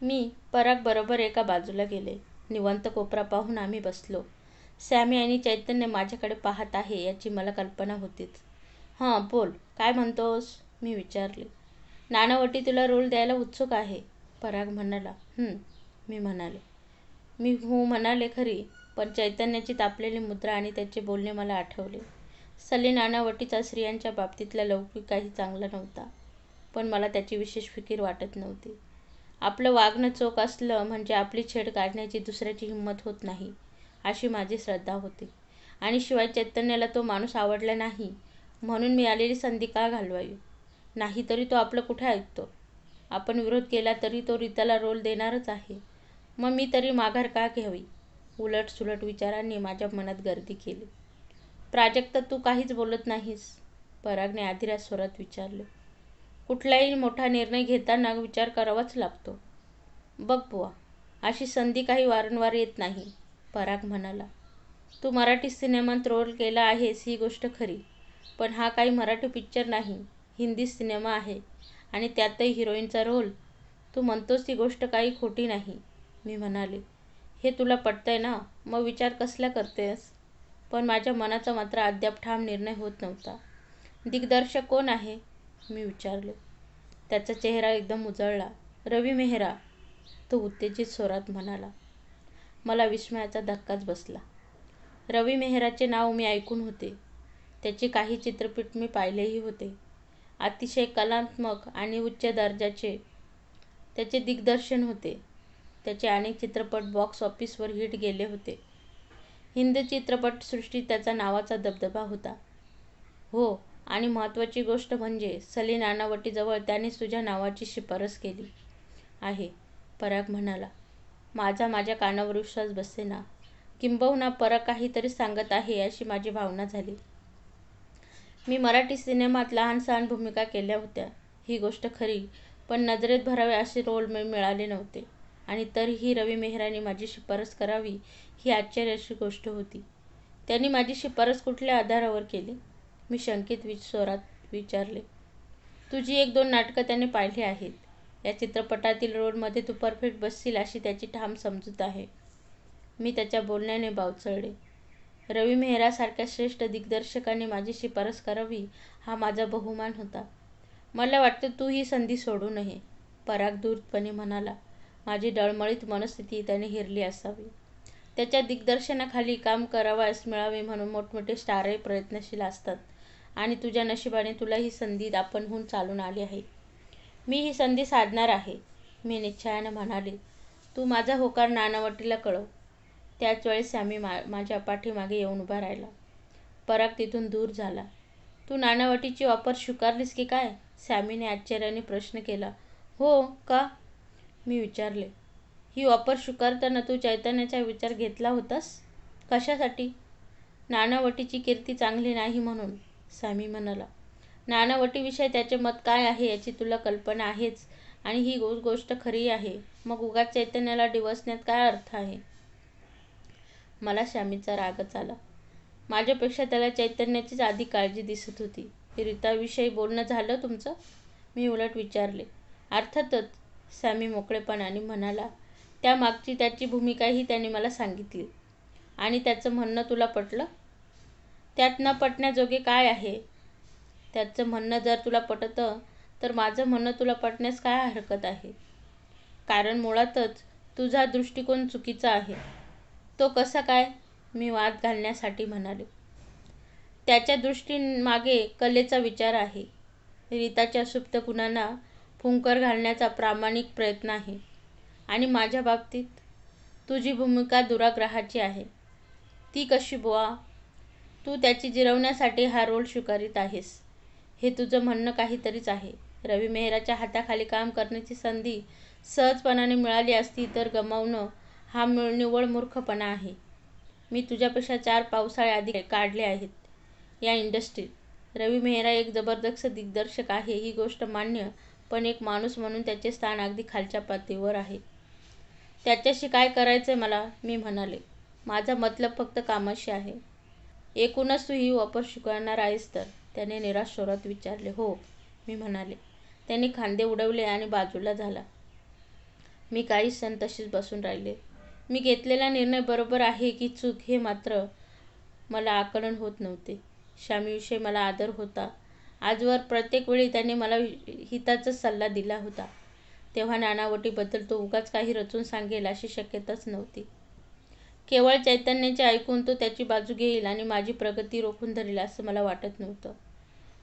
मी पराग बरोबर एका बाजूला गेले. निवांत कोपरा पाहून आम्ही बसलो. सॅमी आणि चैतन्य माझ्याकडे पाहत आहे याची मला कल्पना होतीच. हां बोल, काय म्हणतोस? मी विचारले. नानावटी तुला रोल द्यायला उत्सुक आहे, पराग म्हणाला. मी म्हणाले. मी हो म्हणाले खरी, पण चैतन्याची तापलेली मुद्रा आणि त्याचे बोलणे मला आठवले. सली नानावटीचा स्त्रियांच्या बाबतीतला लौकिक काही चांगला नव्हता, पण मला त्याची विशेष फिकीर वाटत नव्हती. आपलं वागणं चोख असलं म्हणजे आपली छेड काढण्याची दुसऱ्याची हिंमत होत नाही, अशी माझी श्रद्धा होती. आणि शिवाय चैतन्याला तो माणूस आवडला नाही म्हणून मिळालेली संधी का घालवावी? नाहीतरी तो आपलं कुठे ऐकतो? आपण विरोध केला तरी तो रीताला रोल देणारच आहे. मग मी तरी माघार का घ्यावी? उलटसुलट विचारांनी माझ्या मनात गर्दी केली. प्राजक्ता, तू काहीच बोलत नाहीस, परागने आधिऱ्या स्वरात विचारले. कुठलाही मोठा निर्णय घेताना विचार करावाच लागतो. बघ बुवा, अशी संधी काही वारंवार येत नाही, पराग म्हणाला. तू मराठी सिनेमात रोल केला आहेस ही गोष्ट खरी, पण हा काही मराठी पिक्चर नाही, हिंदी सिनेमा आहे आणि त्यातही हिरोईनचा रोल. तू म्हणतोस ती गोष्ट काही खोटी नाही, मी म्हणाले. हे तुला पटतंय ना, मग विचार कसला करतेस? पण माझ्या मनाचा मात्र अद्याप ठाम निर्णय होत नव्हता. दिग्दर्शक कोण आहे? मी विचारले. त्याचा चेहरा एकदम उजळला. रवी मेहरा, तो उत्तेजित स्वरात म्हणाला. मला विस्मयाचा धक्काच बसला. रवी मेहराचे नाव मी ऐकून होते. त्याचे काही चित्रपट मी पाहिलेही होते. अतिशय कलात्मक आणि उच्च दर्जाचे त्याचे दिग्दर्शन होते. त्याचे अनेक चित्रपट बॉक्स ऑफिसवर हिट गेले होते. हिंदी चित्रपटसृष्टीत त्याचा नावाचा दबदबा होता. हो, आणि महत्त्वाची गोष्ट म्हणजे सली नानावटीजवळ त्यानेच तुझ्या नावाची शिफारस केली आहे, पराग म्हणाला. माझ्या कानावर विश्वास बसेना. किंबहुना पराग काहीतरी सांगत आहे अशी माझी भावना झाली. मी मराठी सिनेमात लहान सहान भूमिका केल्या होत्या, ही गोष्ट खरी, पण नजरेत भरावे असे रोल मिळाले नव्हते. आणि तरीही रवी मेहराने माझी शिफारस करावी ही आश्चर्याची गोष्ट होती. त्यांनी माझी शिफारस कुठल्या आधारावर केली? मी शंकित स्वरात विचारले. तुझी 1-2 नाटकं त्याने पाहिली आहेत. या चित्रपटातील रोलमध्ये तू परफेक्ट बसशील अशी त्याची ठाम समजूत आहे. मी त्याच्या बोलण्याने बावचळले. रवी मेहरासारख्या श्रेष्ठ दिग्दर्शकाने माझी शिफारस करावी हा माझा बहुमान होता. मला वाटतं तू ही संधी सोडू नये, पराग दूरपणे म्हणाला. माझी डळमळीत मनस्थिती त्याने हेरली असावी. त्याच्या दिग्दर्शनाखाली काम करावयास मिळावे म्हणून मोठमोठे स्टारही प्रयत्नशील असतात आणि तुझ्या नशिबाने तुला ही संधी आपणहून चालून आली आहे. मी ही संधी साधणार आहे, मी निश्चयाने म्हणाले. तू माझा होकार नानावटीला कळव. त्याच वेळेस सॅमी माझ्या पाठीमागे येऊन उभा राहिला. पराग तिथून दूर झाला. तू नानावटीची ऑफर स्वीकारलीस की काय? सॅमीने आश्चर्याने प्रश्न केला. हो का? मी विचारले. ही ऑफर स्वीकारताना तू चैतन्याचा विचार घेतला होतास? कशासाठी? नानावटीची कीर्ती चांगली नाही म्हणून, सॅमी म्हणाला. नानावटीविषयी त्याचे मत काय आहे याची तुला कल्पना आहेच आणि ही गोष्ट खरी आहे. मग उगाच चैतन्याला डिवचण्यात काय अर्थ आहे? मला सॅमीचा रागच आला. माझ्यापेक्षा त्याला चैतन्याचीच अधिक काळजी दिसत होती. रीताविषयी बोलणं झालं तुमचं? मी उलट विचारले. अर्थातच, सॅमी मोकळेपणाने म्हणाला. त्यामागची त्याची भूमिकाही त्याने मला सांगितली. आणि त्याचं म्हणणं तुला पटलं? त्यात न पटण्याजोगे काय आहे? त्याचं म्हणणं जर तुला पटतं तर माझं म्हणणं तुला पटण्यास काय हरकत आहे? कारण मुळातच तुझा दृष्टिकोन चुकीचा आहे. तो कसा काय? मी वाद घालण्यासाठी म्हणाले. त्याच्या दृष्टीमागे कलेचा विचार आहे. रीताच्या सुप्त गुणांना फुंकर घालण्याचा प्रामाणिक प्रयत्न आहे. आणि माझ्या बाबतीत तुझी भूमिका दुराग्रहाची आहे. ती कशी बुवा? तू त्याची जिरवण्यासाठी हा रोल स्वीकारित आहेस. हे तुझं म्हणणं काहीतरीच आहे. रवी मेहराच्या हाताखाली काम करण्याची संधी सहजपणाने मिळाली असती तर गमावणं हा निव्वळ मूर्खपणा आहे. मी तुझ्यापेक्षा 4 पावसाळे आधी काढले आहेत या इंडस्ट्रीत. रवी मेहरा एक जबरदस्त दिग्दर्शक आहे ही गोष्ट मान्य, पण एक माणूस म्हणून त्याचे स्थान अगदी खालच्या पातळीवर आहे. त्याच्याशी काय करायचंय मला? मी म्हणाले. माझा मतलब फक्त कामाशी आहे. एकूणच तू ही ऑफर स्वीकारणार आहेस तर? त्याने निराश स्वरात विचारले. हो, मी म्हणाले. त्याने खांदे उडवले आणि बाजूला झाला. मी काही क्षण तशीच बसून राहिले. मी घेतलेला निर्णय बरोबर आहे की चूक हे मात्र मला आकलन होत नव्हते. श्यामीविषयी मला आदर होता. आजवर प्रत्येक वेळी त्याने मला हिताचाच सल्ला दिला होता. तेव्हा नानावटीबद्दल तो उगाच काही रचून सांगेल अशी शक्यताच नव्हती. केवळ चैतन्याचे ऐकून तो त्याची बाजू घेईल आणि माझी प्रगती रोखून धरेल असं मला वाटत नव्हतं.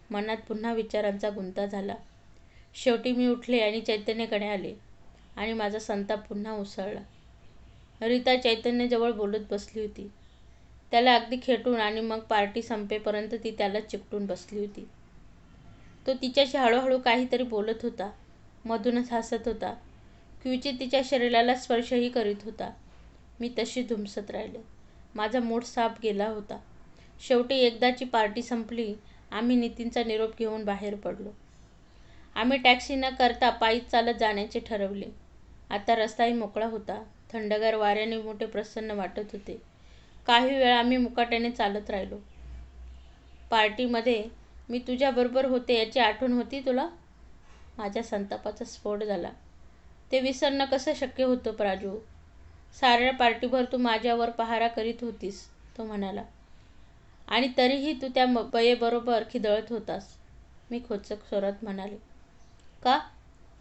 मनात पुन्हा विचारांचा गुंता झाला. शेवटी मी उठले आणि चैतन्याकडे आले आणि माझा संताप पुन्हा उसळला. रीता चैतन्याजवळ बोलत बसली होती. त्याला अगदी खेटून आणि मग पार्टी संपेपर्यंत ती त्याला चिकटून बसली होती. तो तिच्याशी हळूहळू काहीतरी बोलत होता. मधूनच हसत होता. क्वचित तिच्या शरीराला स्पर्शही करीत होता. मी तशी धुमसत राहिले. माझा मूड साफ गेला होता. शेवटी एकदाची पार्टी संपली. आम्ही नितीनचा निरोप घेऊन बाहेर पडलो. आम्ही टॅक्सी न करता पायीच चालत जाण्याचे ठरवले. आता रस्ताही मोकळा होता. थंडगार वाऱ्याने मोठे प्रसन्न वाटत होते. काही वेळ आम्ही मुकाट्याने चालत राहिलो. पार्टीमध्ये मी तुझ्याबरोबर होते याची आठवण होती तुला? माझ्या संतापाचा स्फोट झाला. ते विसरणं कसं शक्य होतं प्राजू? साऱ्या पार्टीभर तू माझ्यावर पहारा करीत होतीस, तो म्हणाला. आणि तरीही तू त्या बयेबरोबर खिदळत होतास, मी खोचक स्वरात म्हणाले. का?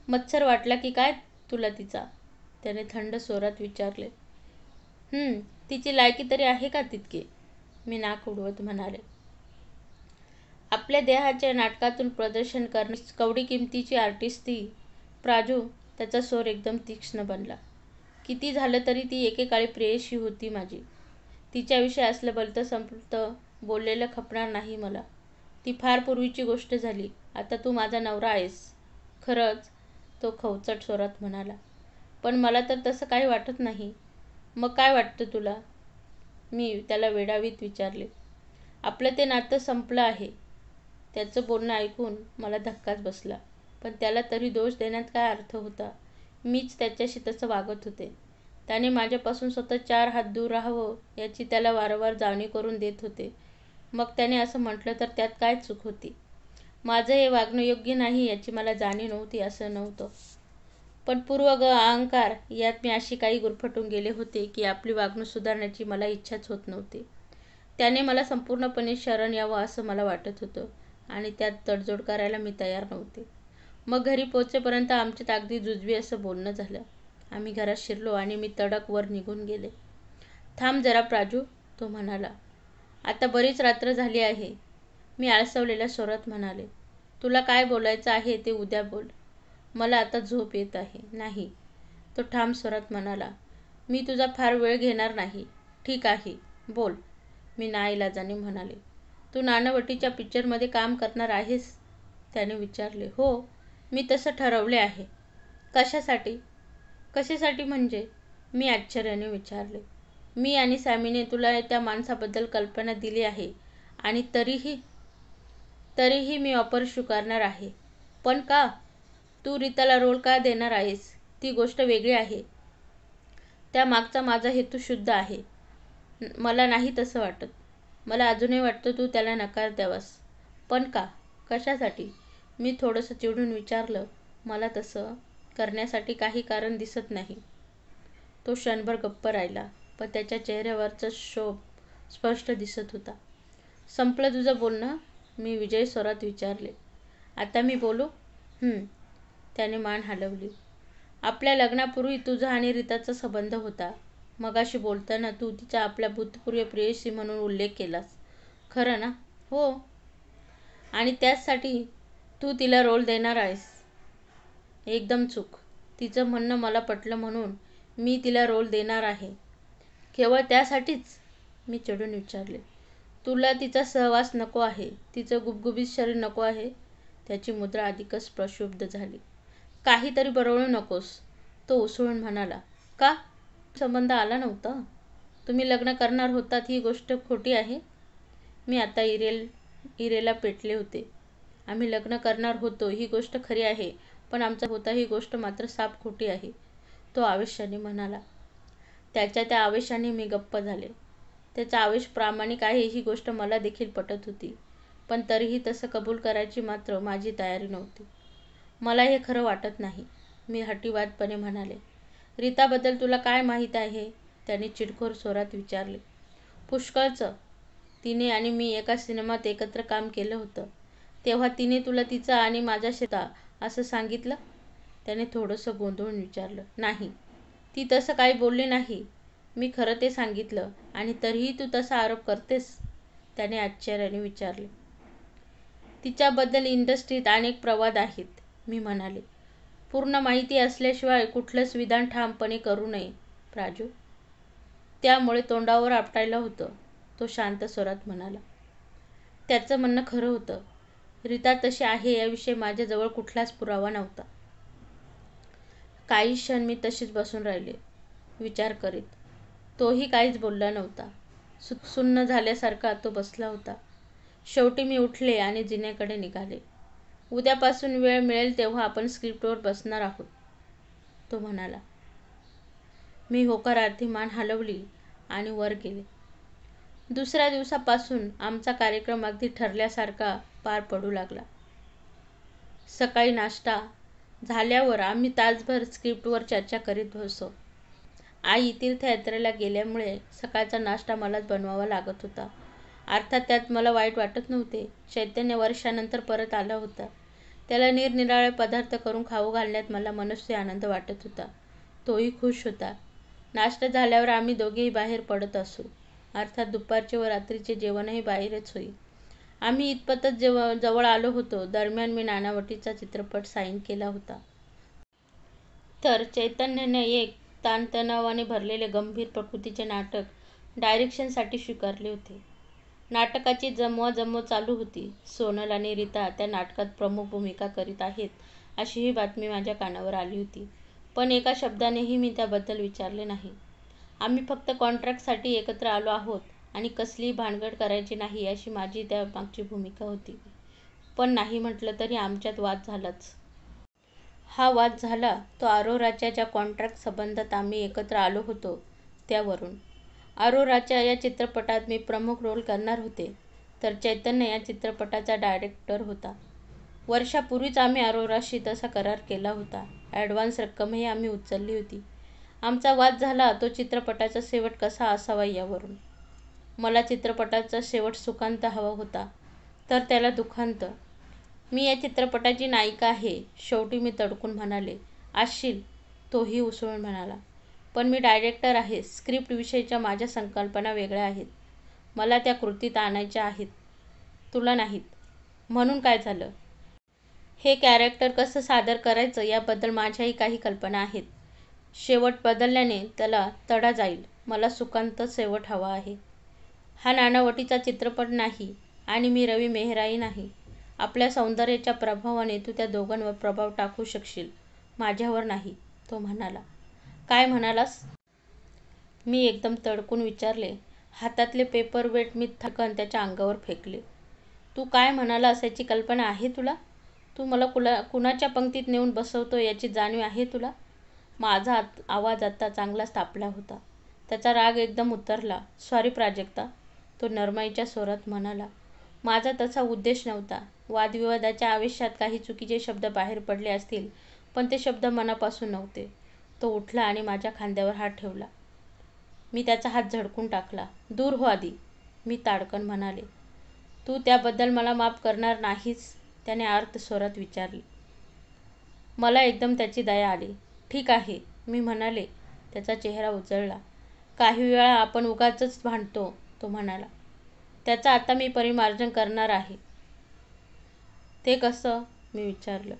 मत्सर वाटला की काय तुला तिचा? त्याने थंड स्वरात विचारले. तिची लायकी तरी आहे का तितकी? मी नाक उडवत म्हणाले. आपल्या देहाच्या नाटकातून प्रदर्शन करण्याची कवडी किमतीची आर्टिस्ट ती. प्राजू, त्याचा स्वर एकदम तीक्ष्ण बनला. किती झालं तरी ती एकेकाळी प्रेयशी होती माझी. तिच्याविषयी असलं भलतं संपतं बोललेलं खपणार नाही मला. ती फार पूर्वीची गोष्ट झाली. आता तू माझा नवरा आहेस. खरंच, तो खवचट स्वरात म्हणाला. पण मला तर तसं काही वाटत नाही. मग काय वाटतं तुला? मी त्याला वेडावीत विचारले. आपलं ते नातं संपलं आहे. त्याचं बोलणं ऐकून मला धक्काच बसला. पण त्याला तरी दोष देण्यात काय अर्थ होता? मीच त्याच्याशी तसं वागत होते. त्याने माझ्यापासून स्वतः 4 हात दूर राहावं याची त्याला वारंवार जाणीव करून देत होते. मग त्याने असं म्हटलं तर त्यात काय चूक होती? माझं हे वागणं योग्य नाही याची मला जाणीव नव्हती असं नव्हतं. पण अहंकार यात मी अशी काही गुरफटून गेले होते की आपली वागणूक सुधारण्याची मला इच्छाच होत नव्हती. त्याने मला संपूर्णपणे शरण यावं असं मला वाटत होतं आणि त्यात तडजोड करायला मी तयार नव्हते. मग घरी पोहोचेपर्यंत आमच्यात अगदी जुजबी असं बोलणं झालं. आम्ही घरात शिरलो आणि मी तडक वर निघून गेले. थांब जरा प्राजू, तो म्हणाला. आता बरीच रात्र झाली आहे. मी आळसवलेल्या स्वरात म्हणाले. तुला काय बोलायचं आहे ते उद्या बोल. मला आता झोप येत आहे. नाही, तो ठाम स्वरात म्हणाला. मी तुझा फार वेळ घेणार नाही. ठीक आहे, बोल, मी नाईलाजाने म्हणाले. तू नानावटीच्या पिक्चरमध्ये काम करणार आहेस? त्याने विचारले. हो, मी तसं ठरवले आहे. कशासाठी? कशासाठी म्हणजे? मी आश्चर्याने विचारले. मी आणि सॅमीने तुला त्या माणसाबद्दल कल्पना दिली आहे आणि तरीही मी ऑफर स्वीकारणार आहे. पण का? तू रीताला रोल का देणार आहेस ती गोष्ट वेगळी आहे. त्या मागचा माझा हेतू शुद्ध आहे. मला नाही तसं वाटत. मला अजूनही वाटतं तू त्याला नकार द्यावास. पण का? कशासाठी? मी थोडंसं चिडून विचारलं. मला तसं करण्यासाठी काही कारण दिसत नाही. तो क्षणभर गप्प राहिला, पण त्याच्या चेहऱ्यावरचा क्षोभ स्पष्ट दिसत होता. संपलं तुझं बोलणं? मी विजयी स्वरात विचारले. आता मी बोलू? त्याने मान हलवली. आपल्या लग्नापूर्वी तुझा आणि रीताचा संबंध होता. मगाशी बोलताना तू तिचा आपल्या भूतपूर्व प्रेयसी म्हणून उल्लेख केलास. खरं ना? हो. आणि त्याचसाठी तू तिला रोल देणार आहेस? एकदम चूक. तिचं म्हणणं मला पटलं म्हणून मी तिला रोल देणार आहे. केवळ त्यासाठीच? मी चिडून विचारले. तुला तिचा सहवास नको आहे? तिचं गुबगुबीत शरीर नको आहे? त्याची मुद्रा अधिकच प्रक्षुब्ध झाली. काहीतरी बरळू नकोस, तो उसळून म्हणाला. का? संबंध आला नव्हता? तुम्ही लग्न करणार होतात ही गोष्ट खोटी आहे? मी आता इरेला पेटले होते. आम्ही लग्न करणार होतो ही गोष्ट खरी आहे, पण आमचा होता ही गोष्ट मात्र साफ खोटी आहे, तो आवेशाने म्हणाला. त्याच्या त्या आवेशाने मी गप्प झाले. त्याचा आवेश प्रामाणिक आहे ही गोष्ट मला देखील पटत होती, पण तरीही तसं कबूल करायची मात्र माझी तयारी नव्हती. मला हे खरं वाटत नाही, मी हट्टीवादपणे म्हणाले. रीताबद्दल तुला काय माहीत आहे? त्याने चिडखोर स्वरात विचारले. पुष्कळचं. तिने आणि मी एका सिनेमात एकत्र काम केलं होतं. तेव्हा तिने तुला तिचा आणि माझा शेता असं सांगितलं? त्याने थोडंसं गोंधळून विचारलं. नाही, ती तसं काही बोलली नाही. मी खरं ते सांगितलं आणि तरीही तू तसा आरोप करतेस? त्याने आश्चर्याने विचारले. तिच्याबद्दल इंडस्ट्रीत अनेक प्रवाद आहेत, मी म्हणाले. पूर्ण माहिती असल्याशिवाय कुठलंच विधान ठामपणे करू नये, प्राजू. त्यामुळे तोंडावर आपटायला होतं, तो शांत स्वरात म्हणाला. त्याचं म्हणणं खरं होतं. रीता तशी आहे याविषयी माझ्याजवळ कुठलाच पुरावा नव्हता. काही क्षण मी तशीच बसून राहिले, विचार करीत. तोही काहीच बोलला नव्हता. सुन्न झाल्यासारखा तो बसला होता. शेवटी मी उठले आणि जिन्याकडे निघाले. उद्यापासून वेळ मिळेल तेव्हा आपण स्क्रिप्टवर बसणार आहोत, तो म्हणाला. मी होकारार्थी मान हलवली आणि वर गेले. दुसऱ्या दिवसापासून आमचा कार्यक्रम अगदी ठरल्यासारखा पार पडू लागला. सकाळी नाश्ता झाल्यावर आम्ही तासभर स्क्रिप्टवर चर्चा करीत बसलो. आई तीर्थयात्रेला गेल्यामुळे सकाळचा नाश्ता मलाच बनवावा लागत होता. अर्थात त्यात मला वाईट वाटत नव्हते. चैतन्य वर्षानंतर परत आला होता. त्याला निरनिराळे पदार्थ करून खाऊ घालण्यात मला मनस्वी आनंद वाटत होता. तोही खुश होता. नाश्ता झाल्यावर आम्ही दोघेही बाहेर पडत असू. अर्थात दुपारचे व रात्रीचे जेवणही बाहेरच होई. आम्ही इतपतच जवळ आलो होतो. दरम्यान मी नानावटीचा चित्रपट साईन केला होता. तर चैतन्याने एक ताणतणावाने भरलेले गंभीर प्रकृतीचे नाटक डायरेक्शनसाठी स्वीकारले होते. नाटकाची जमवाजमव चालू होती. सोनल आणि रीता त्या नाटकात प्रमुख भूमिका करीत आहेत अशी ही बातमी माझ्या कानावर आली होती. पण एका शब्दानेही मी त्याबद्दल विचारले नाही. आम्ही फक्त कॉन्ट्रॅक्टसाठी एकत्र आलो आहोत आणि कसलीही भानगड करायची नाही अशी माझी त्यामागची भूमिका होती. पण नाही म्हटलं तरी आमच्यात वाद झालाच. हा वाद झाला तो अरोराच्या ज्या कॉन्ट्रॅक्ट संबंधात आम्ही एकत्र आलो होतो त्यावरून. अरोराच्या या चित्रपटात मी प्रमुख रोल करणार होते, तर चैतन्य या चित्रपटाचा डायरेक्टर होता. वर्षापूर्वीच आम्ही अरोराशी तसा करार केला होता. ॲडव्हान्स रक्कमही आम्ही उचलली होती. आमचा वाद झाला तो चित्रपटाचा शेवट कसा असावा यावरून. मला चित्रपटाचा शेवट सुखांत हवा होता, तर त्याला दुःखांत. मी या चित्रपटाची नायिका आहे, शेवटी मी तडकून म्हणाले. असशील, तोही उसळून म्हणाला. पण मी डायरेक्टर आहे. स्क्रिप्टविषयीच्या माझ्या संकल्पना वेगळ्या आहेत. मला त्या कृतीत आणायच्या आहेत, तुला नाहीत. म्हणून काय झालं? हे कॅरेक्टर कसं सादर करायचं याबद्दल माझ्याही काही कल्पना आहेत. शेवट बदलल्याने त्याला तडा जाईल. मला सुखांत शेवट हवा आहे. हा नानावटीचा चित्रपट नाही आणि मी रवी मेहराही नाही. आपल्या सौंदर्याच्या प्रभावाने तू त्या दोघांवर प्रभाव टाकू शकशील, माझ्यावर नाही, तो म्हणाला. काय म्हणालास? मी एकदम तडकून विचारले. हातातले पेपरवेट मी थकन त्याच्या अंगावर फेकले. तू काय म्हणालास याची कल्पना आहे तुला? तू मला कुणाच्या पंक्तीत नेऊन बसवतो याची जाणीव आहे तुला? माझा आवाज आता चांगलाच तापला होता. त्याचा राग एकदम उतरला. सॉरी प्राजक्ता, तो नरमाईच्या स्वरात म्हणाला. माझा तसा उद्देश नव्हता. वादविवादाच्या आवेशात काही चुकीचे शब्द बाहेर पडले असतील, पण ते शब्द मनापासून नव्हते. तो उठला आणि माझ्या खांद्यावर हात ठेवला. मी त्याचा हात झटकून टाकला. दूर हो आधी, मी ताडकन म्हणाले. तू त्याबद्दल मला माफ करणार नाहीस? त्याने आर्त स्वरात विचारले. मला एकदम त्याची दया आली. ठीक आहे, मी म्हणाले. त्याचा चेहरा उजळला. काही वेळा आपण उगाचच भांडतो, तो म्हणाला. त्याचा आता मी परिमार्जन करणार आहे. ते कसं? मी विचारलं.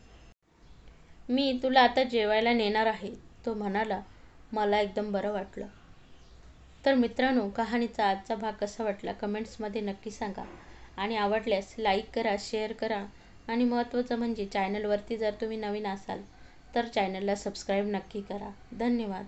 मी तुला आता जेवायला नेणार आहे, तो म्हणाला. मला एकदम बरं वाटलं. तर मित्रांनो, कहाणीचा आजचा भाग कसा वाटला कमेंट्समध्ये नक्की सांगा आणि आवडल्यास लाईक करा, शेअर करा आणि महत्त्वाचं म्हणजे चॅनलवरती जर तुम्ही नवीन असाल तर चॅनलला सबस्क्राईब नक्की करा. धन्यवाद.